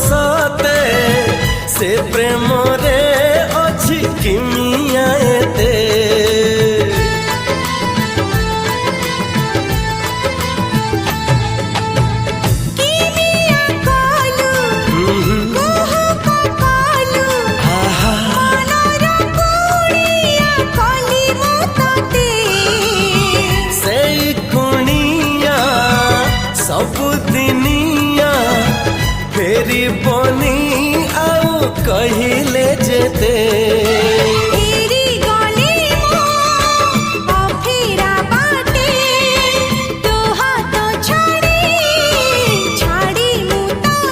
सते से प्रेम रे अछि किमिया एते सबुदिनिया फेरी बनी आउ कहिले जेते।